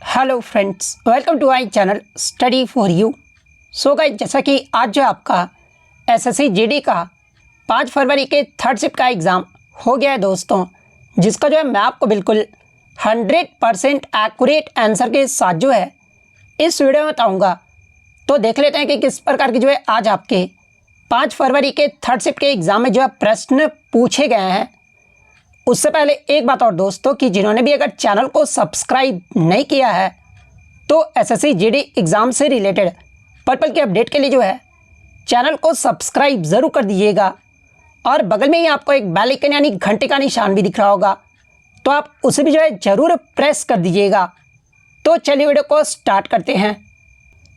Hello friends, welcome to my channel study for you. So guys, जैसा कि आज जो आपका एसएससी जीडी का 5 फरवरी के थर्ड शिफ्ट का एग्ज़ाम हो गया है दोस्तों, जिसका जो है मैं आपको बिल्कुल 100% एक्यूरेट आंसर के साथ जो है इस वीडियो में बताऊंगा। तो देख लेते हैं कि किस प्रकार की जो है आज आपके 5 फरवरी के थर्ड शिफ्ट के एग्ज़ाम में जो है प्रश्न पूछे गए हैं। उससे पहले एक बात और दोस्तों कि जिन्होंने भी अगर चैनल को सब्सक्राइब नहीं किया है तो एसएससी जीडी एग्ज़ाम से रिलेटेड पर्पल के अपडेट के लिए जो है चैनल को सब्सक्राइब ज़रूर कर दीजिएगा और बगल में ही आपको एक बेल आइकन यानी घंटे का निशान भी दिख रहा होगा, तो आप उसे भी जो है ज़रूर प्रेस कर दीजिएगा। तो चलिए वीडियो को स्टार्ट करते हैं।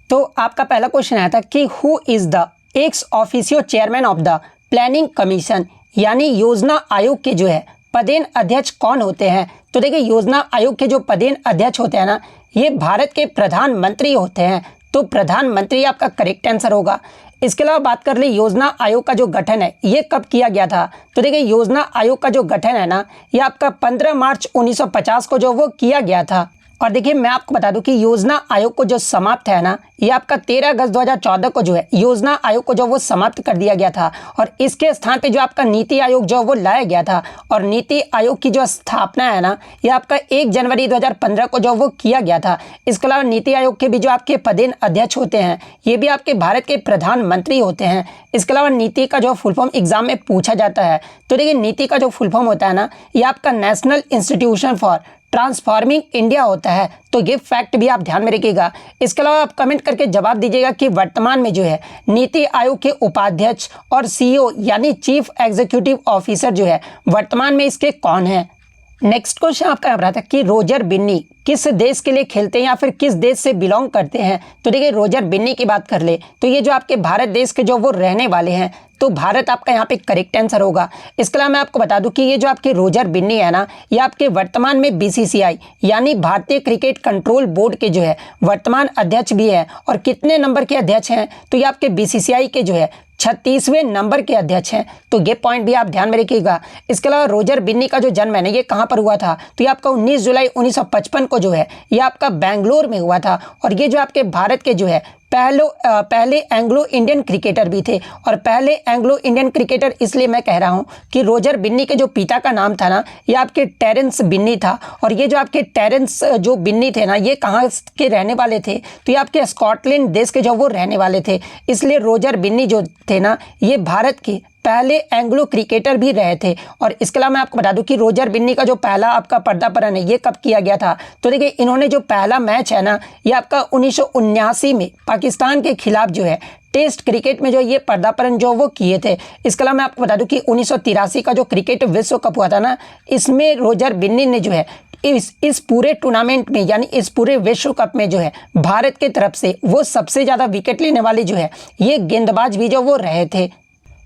तो आपका पहला क्वेश्चन आया था कि who is the ex officio chairman of the planning commission, यानी योजना आयोग के जो है पदेन अध्यक्ष कौन होते हैं। तो देखिए, योजना आयोग के जो पदेन अध्यक्ष होते हैं ना, ये भारत के प्रधानमंत्री होते हैं। तो प्रधानमंत्री आपका करेक्ट आंसर होगा। इसके अलावा बात कर ले योजना आयोग का जो गठन है ये कब किया गया था। तो देखिए, योजना आयोग का जो गठन है ना, ये आपका 15 मार्च 1950 को जो वो किया गया था। और देखिए, मैं आपको बता दूं कि योजना आयोग को जो समाप्त है ना, ये आपका 13 अगस्त 2014 को जो है योजना आयोग को जो वो समाप्त कर दिया गया था और इसके स्थान पे जो आपका नीति आयोग जो वो लाया गया था। और नीति आयोग की जो स्थापना है ना, ये आपका 1 जनवरी 2015 को जो वो किया गया था। इसके अलावा नीति आयोग के भी जो आपके पदेन अध्यक्ष होते हैं ये भी आपके भारत के प्रधानमंत्री होते हैं। इसके अलावा नीति का जो फुल फॉर्म एग्जाम में पूछा जाता है, तो देखिए नीति का जो फुल फॉर्म होता है ना, ये आपका national institution for transforming India होता है। तो ये फैक्ट भी आप ध्यान में रखिएगा। इसके अलावा आप कमेंट करके जवाब दीजिएगा कि वर्तमान में जो है नीति आयोग के उपाध्यक्ष और सीईओ यानी चीफ एग्जीक्यूटिव ऑफिसर जो है वर्तमान में इसके कौन है। नेक्स्ट क्वेश्चन आपका यहाँ पर आता है कि रोजर बिन्नी किस देश के लिए खेलते हैं या फिर किस देश से बिलोंग करते हैं। तो देखिए, रोजर बिन्नी की बात कर ले तो ये जो आपके भारत देश के जो वो रहने वाले हैं, तो भारत आपका यहाँ पे करेक्ट आंसर होगा। इसके अलावा मैं आपको बता दूं कि ये जो आपके रोजर बिन्नी है ना, ये आपके वर्तमान में बीसीसीआई यानी भारतीय क्रिकेट कंट्रोल बोर्ड के जो है वर्तमान अध्यक्ष भी है। और कितने नंबर के अध्यक्ष हैं, तो ये आपके बीसीसीआई के जो है 36वें नंबर के अध्यक्ष हैं। तो ये पॉइंट भी आप ध्यान में रखिएगा। इसके अलावा रोजर बिन्नी का जो जन्म है ना, ये कहाँ पर हुआ था, तो ये आपका 19 जुलाई 1955 को जो है ये आपका बेंगलोर में हुआ था। और ये जो आपके भारत के जो है पहले एंग्लो इंडियन क्रिकेटर भी थे। और पहले एंग्लो इंडियन क्रिकेटर इसलिए मैं कह रहा हूं कि रोजर बिन्नी के जो पिता का नाम था ना, ये आपके टेरेंस बिन्नी था। और ये जो आपके टेरेंस जो बिन्नी थे ना, ये कहाँ के रहने वाले थे, तो ये आपके स्कॉटलैंड देश के जो वो रहने वाले थे। इसलिए रोजर बिन्नी जो थे ना, ये भारत के पहले एंग्लो क्रिकेटर भी रहे थे। और इसके अलावा मैं आपको बता दूं कि रोजर बिन्नी का जो पहला आपका पर्दापरण है ये कब किया गया था। तो देखिए, इन्होंने जो पहला मैच है ना, ये आपका 1979 में पाकिस्तान के खिलाफ जो है टेस्ट क्रिकेट में जो ये पर्दापरण जो वो किए थे। इसके अलावा मैं आपको बता दूं कि 1983 का जो क्रिकेट विश्व कप हुआ था ना, इसमें रोजर बिन्नी ने जो है इस पूरे टूर्नामेंट में यानी इस पूरे विश्व कप में जो है भारत की तरफ से वो सबसे ज़्यादा विकेट लेने वाले जो है ये गेंदबाज भी जो वो रहे थे।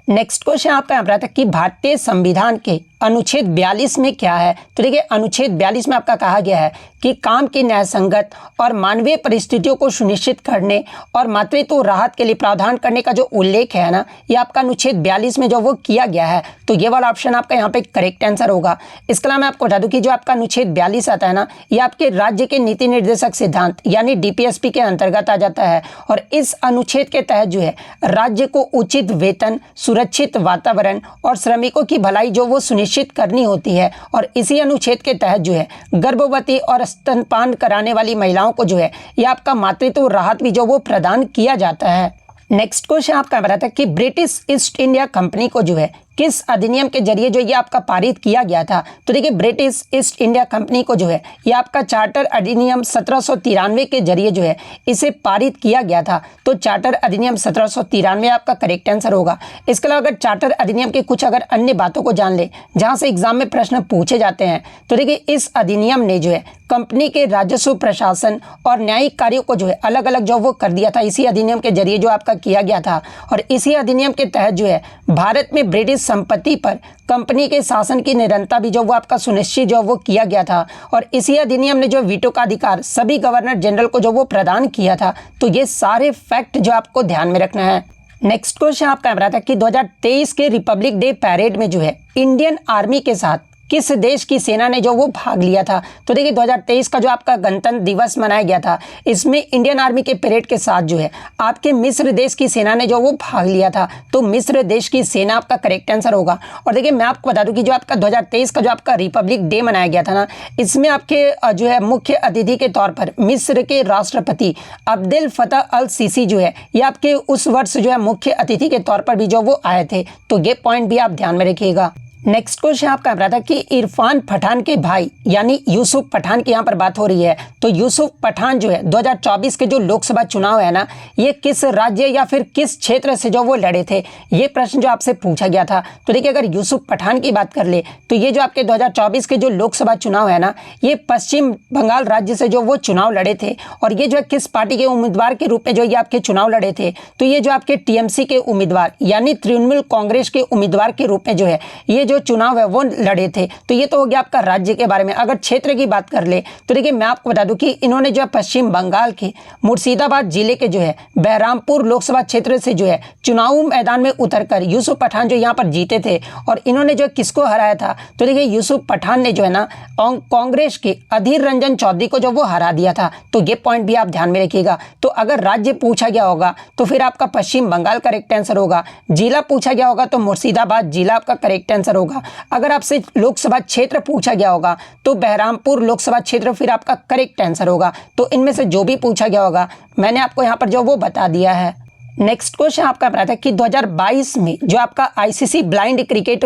नेक्स्ट क्वेश्चन आपका यहाँ पर आता है कि भारतीय संविधान के अनुच्छेद 42 में क्या है। तो देखिए, अनुच्छेद 42 में आपका कहा गया है कि काम की न्यायसंगत और मानवीय परिस्थितियों को सुनिश्चित करने और मातृत्व राहत के लिए प्रावधान करने का जो उल्लेख है ना, ये आपका अनुच्छेद 42 में जो वो किया गया है। तो ये वाला ऑप्शन आपका यहाँ पे करेक्ट आंसर होगा। इसके अलावा मैं आपको बता दूं कि जो आपका अनुच्छेद 42 आता है ना, ये आपके राज्य के नीति निर्देशक सिद्धांत यानी डीपीएसपी के अंतर्गत आ जाता है। और इस अनुच्छेद के तहत जो है राज्य को उचित वेतन, सुरक्षित वातावरण और श्रमिकों की भलाई जो वो सुनिश्चित करनी होती है। और इसी अनुच्छेद के तहत जो है गर्भवती और स्तनपान कराने वाली महिलाओं को जो है ये आपका मातृत्व राहत भी जो वो प्रदान किया जाता है। नेक्स्ट क्वेश्चन आपका बताता है कि ब्रिटिश ईस्ट इंडिया कंपनी को जो है किस अधिनियम के जरिए जो ये आपका पारित किया गया था। तो देखिए, ब्रिटिश ईस्ट इंडिया कंपनी को जो है ये आपका चार्टर अधिनियम 1793 के जरिए जो है इसे पारित किया गया था। तो चार्टर अधिनियम 1793 आपका करेक्ट आंसर होगा। इसके अलावा अगर चार्टर अधिनियम की कुछ अगर अन्य बातों को जान ले जहां से एग्जाम में प्रश्न पूछे जाते हैं, तो देखिए इस अधिनियम ने जो है कंपनी के राजस्व प्रशासन और न्यायिक कार्यों को जो है अलग अलग जो वो कर दिया था। इसी अधिनियम के जरिए जो आपका किया गया था। और इसी अधिनियम के तहत जो है भारत में ब्रिटिश संपत्ति पर कंपनी के शासन की निरंतरता भी जो वो आपका सुनिश्चित जो वो किया गया था। और इसी अधिनियम ने जो वीटो का अधिकार सभी गवर्नर जनरल को जो वो प्रदान किया था। तो ये सारे फैक्ट जो आपको ध्यान में रखना है। नेक्स्ट क्वेश्चन आपका आता है कि 2023 के रिपब्लिक डे पैरेड में जो है इंडियन आर्मी के साथ किस देश की सेना ने जो वो भाग लिया था? तो देखिए 2023 का जो आपका गणतंत्र दिवस मनाया गया था, इसमें इंडियन आर्मी के परेड के साथ जो है आपके मिस्र देश की सेना ने जो वो भाग लिया था। तो मिस्र देश की सेना आपका करेक्ट आंसर होगा। और देखिए मैं आपको बता दूं कि जो आपका 2023 का जो आपका रिपब्लिक डे मनाया गया था ना, इसमें आपके जो है मुख्य अतिथि के तौर पर मिस्र के राष्ट्रपति अब्देल फतह अल सीसी जो है ये आपके उस वर्ष जो है मुख्य अतिथि के तौर पर भी जो वो आए थे। तो ये पॉइंट भी आप ध्यान में रखिएगा। नेक्स्ट क्वेश्चन आपका रहा था कि इरफान पठान के भाई यानी यूसुफ पठान की यहाँ पर बात हो रही है। तो यूसुफ पठान जो है 2024 के जो लोकसभा चुनाव है ना, ये किस राज्य या फिर किस क्षेत्र से जो वो लड़े थे, ये प्रश्न जो आपसे पूछा गया था। तो देखिए अगर यूसुफ पठान की बात कर ले तो ये जो आपके 2024 के जो लोकसभा चुनाव है ना, ये पश्चिम बंगाल राज्य से जो वो चुनाव लड़े थे। और ये जो है किस पार्टी के उम्मीदवार के रूप में जो ये आपके चुनाव लड़े थे, तो ये जो आपके टीएमसी के उम्मीदवार यानी तृणमूल कांग्रेस के उम्मीदवार के रूप में जो है ये जो चुनाव है वो लड़े थे। तो ये तो हो गया आपका राज्य के बारे में। अगर क्षेत्र की बात कर ले तो देखिए मैं आपको बता दूं कि इन्होंने जो है पश्चिम बंगाल के मुर्शिदाबाद जिले के जो है बहरामपुर लोकसभा क्षेत्र से जो है चुनाव मैदान में उतरकर यूसुफ पठान जो यहाँ पर जीते थे। और इन्होंने जो किसको हराया था? तो देखिए यूसुफ पठान ने जो है ना कांग्रेस के अधीर रंजन चौधरी को जो वो हरा दिया था। तो ये पॉइंट भी आप ध्यान में रखिएगा। तो अगर राज्य पूछा गया होगा तो फिर आपका पश्चिम बंगाल करेक्ट आंसर होगा। जिला पूछा गया होगा तो मुर्शिदाबाद जिला आपका करेक्ट आंसर होगा। अगर आपसे लोकसभा क्षेत्र पूछा गया होगा तो बहरामपुर लोकसभा क्षेत्र फिर आपका करेक्ट आंसर होगा। तो इनमें से जो भी पूछा गया होगा मैंने आपको यहाँ पर जो वो बता दिया है। नेक्स्ट क्वेश्चन आपका रहा था कि 2022 में जो आपका आईसीसी ब्लाइंड क्रिकेट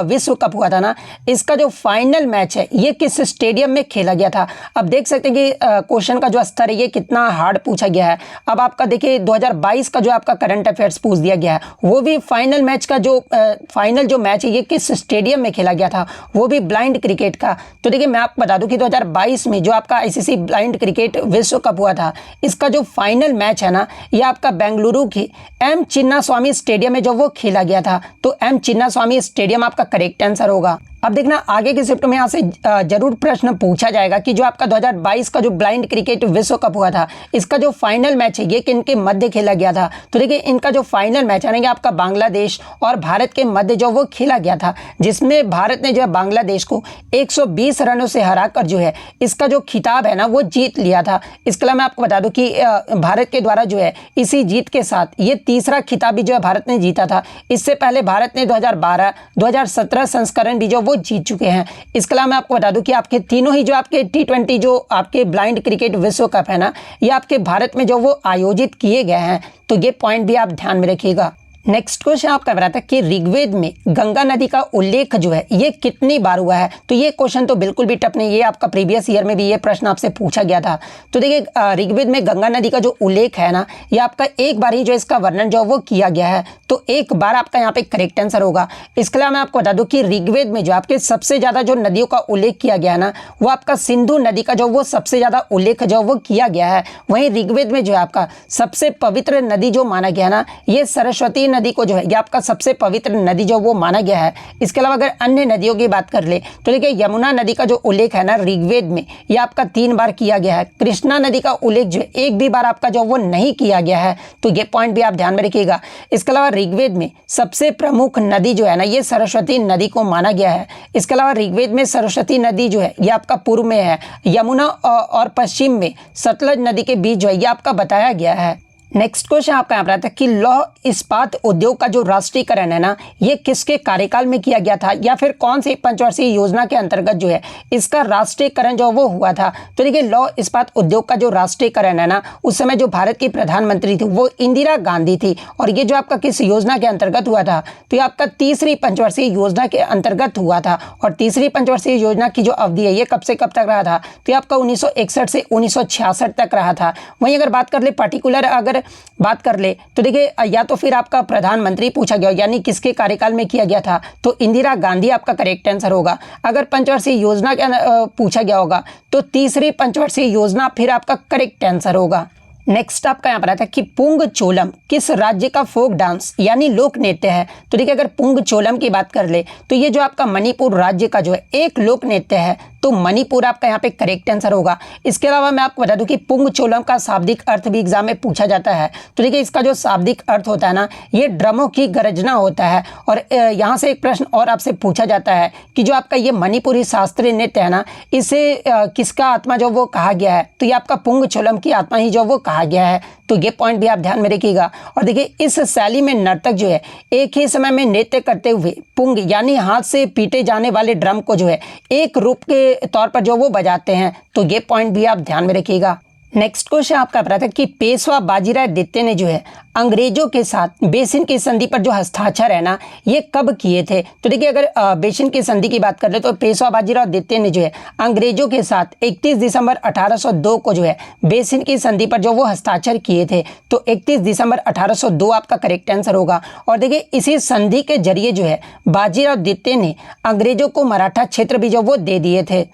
विश्व कप हुआ था ना, इसका जो फाइनल मैच है ये किस स्टेडियम में खेला गया था? अब देख सकते हैं कि क्वेश्चन का जो स्तर है ये कितना हार्ड पूछा गया है। अब आपका देखिए 2022 का जो आपका करंट अफेयर्स पूछ दिया गया है, वो भी फाइनल मैच का जो फाइनल जो मैच है ये किस स्टेडियम में खेला गया था, वो भी ब्लाइंड क्रिकेट का। तो देखिए मैं आपको बता दूं कि 2022 में जो आपका आईसीसी ब्लाइंड क्रिकेट विश्व कप हुआ था, इसका जो फाइनल मैच है ना ये आपका बेंगलुरु एम चिन्नास्वामी स्टेडियम में जो वो खेला गया था। तो एम चिन्नास्वामी स्टेडियम आपका करेक्ट आंसर होगा। अब देखना आगे के शिफ्ट में यहाँ से जरूर प्रश्न पूछा जाएगा कि जो आपका 2022 का जो ब्लाइंड क्रिकेट विश्व कप हुआ था, इसका जो फाइनल मैच है ये किनके मध्य खेला गया था? तो देखिए इनका जो फाइनल मैच है ना ये आपका बांग्लादेश और भारत के मध्य जो वो खेला गया था, जिसमें भारत ने जो है बांग्लादेश को 120 रनों से हराकर जो है इसका जो खिताब है ना वो जीत लिया था। इसके अलावा मैं आपको बता दूं कि भारत के द्वारा जो है इसी जीत के साथ ये तीसरा खिताब भी जो है भारत ने जीता था। इससे पहले भारत ने 2012, 2017 संस्करण भी जो वो जीत चुके हैं। इसके अलावा मैं आपको बता दूं कि आपके तीनों ही जो आपके T20 जो आपके ब्लाइंड क्रिकेट विश्व कप है ना, ये आपके भारत में जो वो आयोजित किए गए हैं। तो ये पॉइंट भी आप ध्यान में रखिएगा। नेक्स्ट क्वेश्चन आपका रहा था कि ऋग्वेद में गंगा नदी का उल्लेख जो है ये कितनी बार हुआ है? तो ये क्वेश्चन तो बिल्कुल भी टफ नहीं, ये आपका प्रीवियस ईयर में भी ये प्रश्न आपसे पूछा गया था। तो देखिए ऋग्वेद में गंगा नदी का जो उल्लेख है ना, ये आपका एक बार ही जो इसका वर्णन जो वो किया गया है। तो एक बार आपका यहाँ पे करेक्ट आंसर होगा। इसके अलावा मैं आपको बता दूं कि ऋग्वेद में जो आपके सबसे ज्यादा जो नदियों का उल्लेख किया गया है ना, वो आपका सिंधु नदी का जो वो सबसे ज्यादा उल्लेख जो वो किया गया है। वहीं ऋग्वेद में जो है आपका सबसे पवित्र नदी जो माना गया ना, ये सरस्वती नदी को जो है ये आपका सबसे पवित्र नदी जो वो माना गया है। इसके अलावा अगर अन्य नदियों की बात कर ले तो देखिए यमुना नदी का जो उल्लेख है ना ऋग्वेद में, ये आपका 3 बार किया गया है। कृष्णा नदी का उल्लेख जो है एक भी बार आपका जो वो नहीं किया गया है। तो ये पॉइंट भी आप ध्यान में रखिएगा। इसके अलावा ऋग्वेद में सबसे प्रमुख नदी जो है ना, ये सरस्वती नदी को माना गया है। इसके अलावा ऋग्वेद में सरस्वती नदी जो है ये आपका पूर्व में है, यमुना और पश्चिम में सतलज नदी के बीच जो है ये आपका बताया गया है। नेक्स्ट क्वेश्चन आपका यहाँ पर आता है कि लौह इस्पात उद्योग का जो राष्ट्रीयकरण है ना, ये किसके कार्यकाल में किया गया था या फिर कौन सी पंचवर्षीय योजना के अंतर्गत जो है इसका राष्ट्रीयकरण जो वो हुआ था? तो देखिए लौह इस्पात उद्योग का जो राष्ट्रीयकरण है ना, उस समय जो भारत की प्रधानमंत्री थी वो इंदिरा गांधी थी। और ये जो आपका किस योजना के अंतर्गत हुआ था? तो ये आपका तीसरी पंचवर्षीय योजना के अंतर्गत हुआ था। और तीसरी पंचवर्षीय योजना की जो अवधि है ये कब से कब तक रहा था? तो ये आपका 1961 से 1966 तक रहा था। वहीं अगर बात कर ले पर्टिकुलर अगर बात कर ले तो देखिए या तो फिर आपका प्रधानमंत्री पूछा गया यानी किसके कार्यकाल में किया गया था, तो इंदिरा गांधी आपका करेक्ट आंसर होगा। अगर पंचवर्षीय योजना का पूछा गया होगा तो तीसरी पंचवर्षीय योजना फिर आपका करेक्ट आंसर होगा। नेक्स्ट आपका यहाँ पर आता है कि पुंग चोलम किस राज्य का फोक डांस यानी लोक नृत्य है? तो देखिए अगर पुंग चोलम की बात कर ले तो ये जो आपका मणिपुर राज्य का जो है एक लोक नृत्य है। तो मणिपुर आपका यहाँ पे करेक्ट आंसर होगा। इसके अलावा मैं आपको बता दूं कि पुंगचोलम का शाब्दिक अर्थ भी एग्जाम में पूछा जाता है। तो देखिए इसका जो शाब्दिक अर्थ होता है ना, ये ड्रमों की गरजना होता है। और यहाँ से एक प्रश्न और आपसे पूछा जाता है कि जो आपका ये मणिपुरी शास्त्रीय नृत्य है ना, इसे किसका आत्मा जो वो कहा गया है, तो ये आपका पुंगचोलम की आत्मा ही जो वो कहा गया है। तो ये पॉइंट भी आप ध्यान में रखिएगा। और देखिए इस शैली में नर्तक जो है एक ही समय में नृत्य करते हुए पुंग यानी हाथ से पीटे जाने वाले ड्रम को जो है एक रूप के तौर पर जो वो बजाते हैं। तो ये पॉइंट भी आप ध्यान में रखिएगा। नेक्स्ट क्वेश्चन आपका पता था कि पेशवा बाजीराव द्वितीय ने जो है अंग्रेजों के साथ बेसिन की संधि पर जो हस्ताक्षर है ना, ये कब किए थे। तो देखिए अगर बेसिन की संधि की बात कर ले तो पेशवा बाजीराव द्वितीय ने जो है अंग्रेजों के साथ 31 दिसंबर 1802 को जो है बेसिन की संधि पर जो वो हस्ताक्षर किए थे। तो 31 दिसंबर 1802 आपका करेक्ट आंसर होगा। और देखिए इसी संधि के जरिए जो है बाजीराव द्वितीय ने अंग्रेजों को मराठा क्षेत्र भी जो वो दे दिए थे।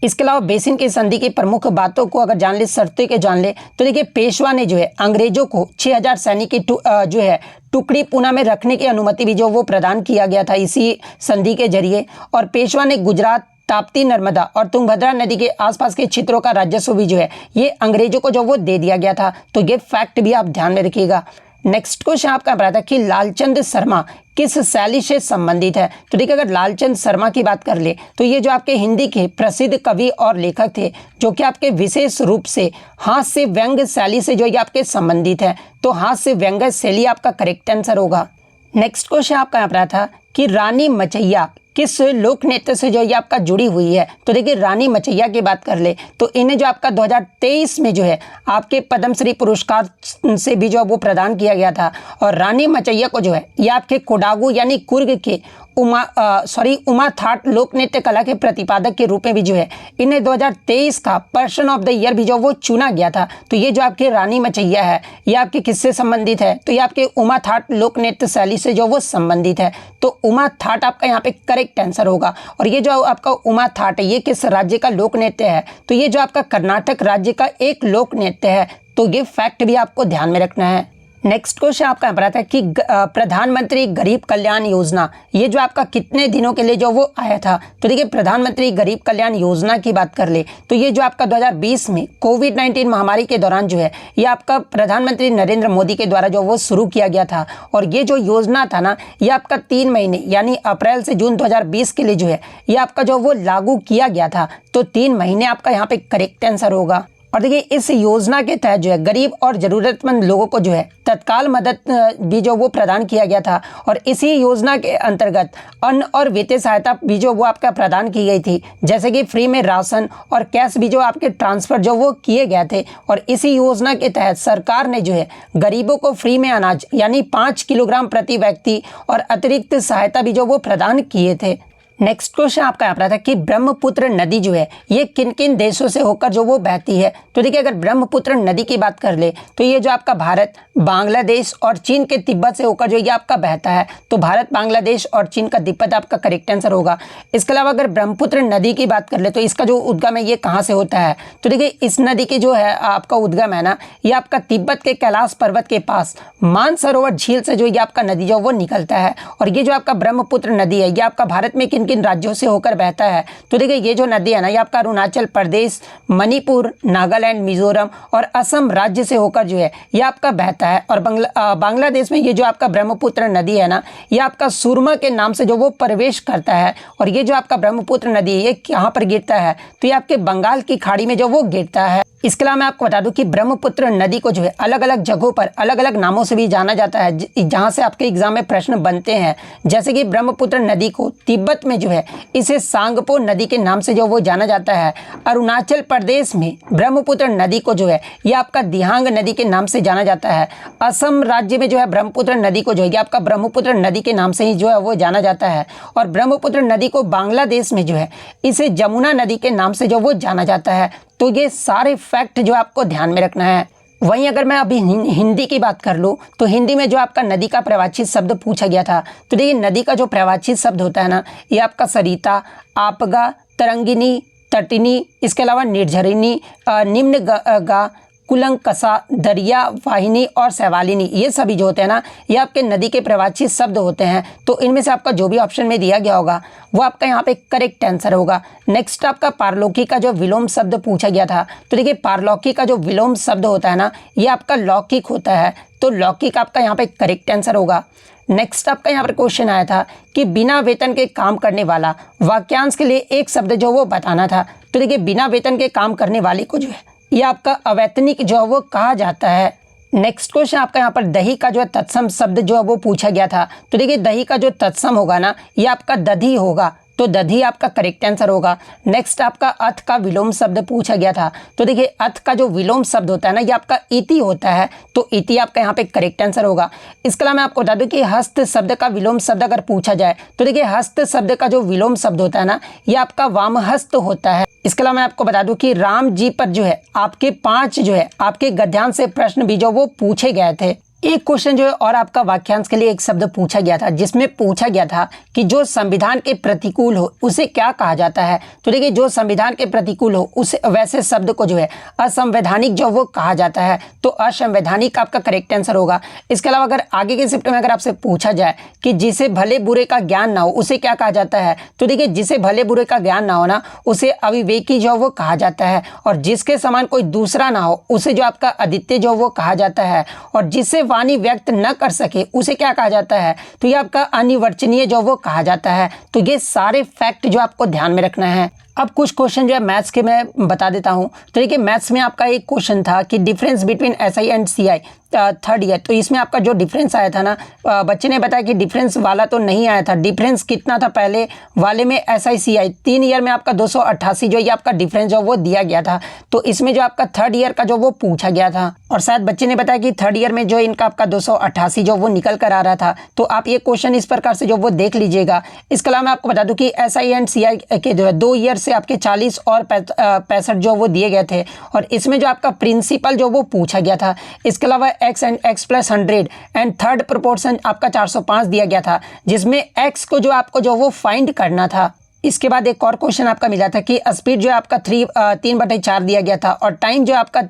इसके अलावा बेसिन की संधि की प्रमुख बातों को अगर जान ले, शर्तों के जान ले, तो देखिए पेशवा ने जो है अंग्रेजों को 6000 सैनिक की जो है टुकड़ी पूना में रखने की अनुमति भी जो वो प्रदान किया गया था इसी संधि के जरिए। और पेशवा ने गुजरात, ताप्ती, नर्मदा और तुंगभद्रा नदी के आसपास के क्षेत्रों का राजस्व भी जो है ये अंग्रेजों को जो वो दे दिया गया था। तो ये फैक्ट भी आप ध्यान में रखिएगा। नेक्स्ट क्वेश्चन आपका बता था कि लालचंद शर्मा किस शैली से संबंधित है। तो देखिए अगर लालचंद शर्मा की बात कर ले तो ये जो आपके हिंदी के प्रसिद्ध कवि और लेखक थे, जो कि आपके विशेष रूप से हास्य व्यंग्य शैली से जो ये आपके संबंधित है। तो हास्य व्यंग्य शैली आपका करेक्ट आंसर होगा। नेक्स्ट क्वेश्चन आपका यहाँ पर था कि रानी मचैया किस लोक नृत्य से जो ये आपका जुड़ी हुई है। तो देखिए रानी मचैया की बात कर ले तो इन्हें जो आपका 2023 में जो है आपके पद्मश्री पुरस्कार से भी जो वो प्रदान किया गया था। और रानी मचैया को जो है ये आपके कोडागू यानी कुर्ग के उमा थाट लोक नृत्य कला के प्रतिपादक के रूप में भी जो है इन्हें 2023 का पर्सन ऑफ द ईयर भी जो वो चुना गया था। तो ये जो आपके रानी मचैया है ये आपके किससे संबंधित है, तो ये आपके उमा थाट लोक नृत्य शैली से जो वो संबंधित है। तो उमा थाट आपका यहाँ पे करेक्ट आंसर होगा। और ये जो आपका उमा थाट है ये किस राज्य का लोक नृत्य है, तो ये जो आपका कर्नाटक राज्य का एक लोक नृत्य है। तो ये फैक्ट भी आपको ध्यान में रखना है। नेक्स्ट क्वेश्चन आपका यहाँ पर आता है कि प्रधानमंत्री गरीब कल्याण योजना ये जो आपका कितने दिनों के लिए जो वो आया था। तो देखिए प्रधानमंत्री गरीब कल्याण योजना की बात कर ले तो ये जो आपका 2020 में कोविड-19 महामारी के दौरान जो है ये आपका प्रधानमंत्री नरेंद्र मोदी के द्वारा जो वो शुरू किया गया था। और ये जो योजना था ना ये आपका 3 महीने यानी अप्रैल से जून 2020 के लिए जो है ये आपका जो वो लागू किया गया था। तो 3 महीने आपका यहाँ पे करेक्ट आंसर होगा। और देखिए इस योजना के तहत जो है गरीब और ज़रूरतमंद लोगों को जो है तत्काल मदद भी जो वो प्रदान किया गया था। और इसी योजना के अंतर्गत अन्न और वित्तीय सहायता भी जो वो आपका प्रदान की गई थी, जैसे कि फ्री में राशन और कैश भी जो आपके ट्रांसफ़र जो वो किए गए थे। और इसी योजना के तहत सरकार ने जो है गरीबों को फ्री में अनाज यानी 5 किलोग्राम प्रति व्यक्ति और अतिरिक्त सहायता भी जो वो प्रदान किए थे। नेक्स्ट क्वेश्चन आपका यहाँ पर था कि ब्रह्मपुत्र नदी जो है ये किन किन देशों से होकर जो वो बहती है। तो देखिए अगर ब्रह्मपुत्र नदी की बात कर ले तो ये जो आपका भारत, बांग्लादेश और चीन के तिब्बत से होकर जो ये आपका बहता है। तो भारत, बांग्लादेश और चीन का तिब्बत आपका करेक्ट आंसर होगा। इसके अलावा अगर ब्रह्मपुत्र नदी की बात कर ले तो इसका जो उद्गम है ये कहाँ से होता है। तो देखिए इस नदी की जो है आपका उद्गम है ना ये आपका तिब्बत के कैलाश पर्वत के पास मानसरोवर झील से जो ये आपका नदी जो वो निकलता है। और ये जो आपका ब्रह्मपुत्र नदी है ये आपका भारत में किन राज्यों से होकर बहता है। तो देखिए ये जो नदी है ना ये आपका अरुणाचल प्रदेश, मणिपुर, नागालैंड, मिजोरम और असम राज्य से होकर जो है ये आपका बहता है। और बांग्लादेश में ये जो आपका ब्रह्मपुत्र नदी है ना ये आपका सुरमा के नाम से जो वो प्रवेश करता है। और ये जो आपका ब्रह्मपुत्र नदी है ये कहाँ पर गिरता है, तो ये आपके बंगाल की खाड़ी में जो वो गिरता है। इसके अलावा मैं आपको बता दूं कि ब्रह्मपुत्र नदी को जो है अलग अलग जगहों पर अलग अलग नामों से भी जाना जाता है, जहां से आपके एग्जाम में प्रश्न बनते हैं। जैसे कि ब्रह्मपुत्र नदी को तिब्बत में जो है इसे सांगपो नदी के नाम से जो वो जाना जाता है। अरुणाचल प्रदेश में ब्रह्मपुत्र नदी को जो है ये आपका दिहांग नदी के नाम से जाना जाता है। असम राज्य में जो है ब्रह्मपुत्र नदी को जो है ये आपका ब्रह्मपुत्र नदी के नाम से ही जो है वो जाना जाता है। और ब्रह्मपुत्र नदी को बांग्लादेश में जो है इसे जमुना नदी के नाम से जो वो जाना जाता है। तो ये सारे फैक्ट जो आपको ध्यान में रखना है। वहीं अगर मैं अभी हिंदी की बात कर लूँ तो हिंदी में जो आपका नदी का प्रवाचित शब्द पूछा गया था। तो देखिए नदी का जो प्रवाचित शब्द होता है ना ये आपका सरिता, आपगा, तरंगिनी, तटिनी, इसके अलावा निर्झरिणी, निम्न गा, कुलंकसा, दरिया, वाहिनी और सैवालिनी, ये सभी जो होते हैं ना, ये आपके नदी के प्रवाची शब्द होते हैं। तो इनमें से आपका जो भी ऑप्शन में दिया गया होगा वो आपका यहाँ पे करेक्ट आंसर होगा। नेक्स्ट आपका पारलौकिक का जो विलोम शब्द पूछा गया था, तो देखिए पारलौकिक का जो विलोम शब्द होता है ना, ये आपका लौकिक होता है, तो लौकिक आपका यहाँ पे करेक्ट आंसर होगा। नेक्स्ट आपका यहाँ पर क्वेश्चन आया था कि बिना वेतन के काम करने वाला, वाक्यांश के लिए एक शब्द जो वो बताना था। तो देखिए बिना वेतन के काम करने वाले को जो है ये आपका अवैतनिक जो है वो कहा जाता है। नेक्स्ट क्वेश्चन आपका यहाँ पर दही का जो है तत्सम शब्द जो है वो पूछा गया था। तो देखिए दही का जो तत्सम होगा ना, ये आपका दधी होगा, तो दधी आपका करेक्ट आंसर होगा। नेक्स्ट आपका अथ का विलोम शब्द पूछा गया था। तो देखिए अथ का जो विलोम शब्द होता है ना, ये आपका इति होता है, तो इति आपका यहाँ पे करेक्ट आंसर होगा। इसके अलावा मैं आपको बता दूं कि हस्त शब्द का विलोम शब्द अगर पूछा जाए, तो देखिए हस्त शब्द का जो विलोम शब्द होता है ना, ये आपका वामहस्त होता है। इसके अलावा मैं आपको बता दूं कि राम जी पर जो है आपके 5 जो है आपके गद्यांश से प्रश्न भी जो वो पूछे गए थे। एक क्वेश्चन जो है और आपका वाक्यांश के लिए एक शब्द पूछा गया था, जिसमें पूछा गया था कि जो संविधान के प्रतिकूल हो उसे क्या कहा जाता है। तो देखिए जो संविधान के प्रतिकूल हो उस वैसे शब्द को जो है असंवैधानिक जो वो कहा जाता है, तो असंवैधानिक आपका करेक्ट आंसर होगा। इसके अलावा अगर आगे के शिफ्ट में अगर आपसे पूछा जाए कि जिसे भले बुरे का ज्ञान ना हो उसे क्या कहा जाता है, तो देखिए जिसे भले बुरे का ज्ञान ना हो ना, उसे अविवेकी जो वो कहा जाता है, और जिसके समान कोई दूसरा ना हो उसे जो आपका अद्वितीय जो वो कहा जाता है, और जिससे वाणी व्यक्त न कर सके उसे क्या कहा जाता है, तो ये आपका अनिर्वचनीय जो वो कहा जाता है। तो ये सारे फैक्ट जो आपको ध्यान में रखना है। अब कुछ क्वेश्चन जो है मैथ्स के मैं बता देता हूँ। तो देखिए मैथ्स में आपका एक क्वेश्चन था कि difference between SI and CI third year, तो इसमें आपका जो डिफरेंस आया था ना, बच्चे ने बताया कि डिफरेंस वाला तो नहीं आया था। डिफरेंस कितना था पहले वाले में एसआई सीआई 3 ईयर में आपका 288 जो ये आपका डिफरेंस जो वो दिया गया था। तो इसमें जो आपका थर्ड ईयर का जो वो पूछा गया था, और शायद बच्चे ने बताया कि थर्ड ईयर में जो इनका आपका 288 जो वो निकल कर आ रहा था। तो आप ये क्वेश्चन इस प्रकार से जो वो देख लीजिएगा। इसके अलावा मैं आपको बता दूं कि एसआई एंड सीआई के जो है 2 ईयर से आपके 40 और 65 जो वो दिए गए थे, और इसमें जो आपका प्रिंसिपल जो वो पूछा गया था। इसके अलावा x and x + 100 and third proportion आपका 405 दिया गया था, जिसमें x को जो आपको जो वो फाइंड करना था। इसके बाद एक और क्वेश्चन आपका मिला था कि स्पीड जो है आपका 3/4 दिया गया था, और टाइम जो आपका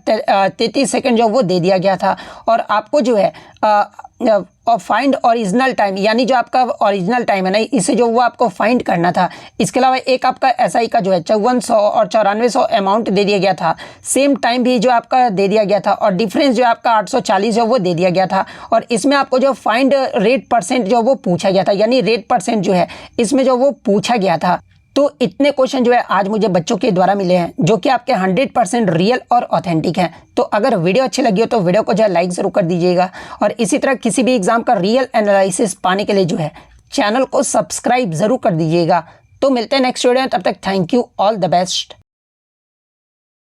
33 सेकंड जो वो दे दिया गया था, और आपको जो है और फाइंड ओरिजिनल टाइम, यानी जो आपका ओरिजिनल टाइम है ना, इसे जो वो आपको फाइंड करना था। इसके अलावा एक आपका एसआई का जो है 5400 और 9400 अमाउंट दे दिया गया था। सेम टाइम भी जो आपका दे दिया गया था, और डिफरेंस जो आपका 840 जो वो दे दिया गया था। और इसमें आपको जो फाइंड रेट परसेंट जो वो पूछा गया था, यानी रेट परसेंट जो है इसमें जो वो पूछा गया था। तो इतने क्वेश्चन जो है आज मुझे बच्चों के द्वारा मिले हैं, जो कि आपके 100% रियल और ऑथेंटिक हैं। तो अगर वीडियो अच्छी लगी हो तो वीडियो को जो है लाइक ज़रूर कर दीजिएगा, और इसी तरह किसी भी एग्जाम का रियल एनालिसिस पाने के लिए जो है चैनल को सब्सक्राइब ज़रूर कर दीजिएगा। तो मिलते हैं नेक्स्ट वीडियो में, तब तक thank you, all the best.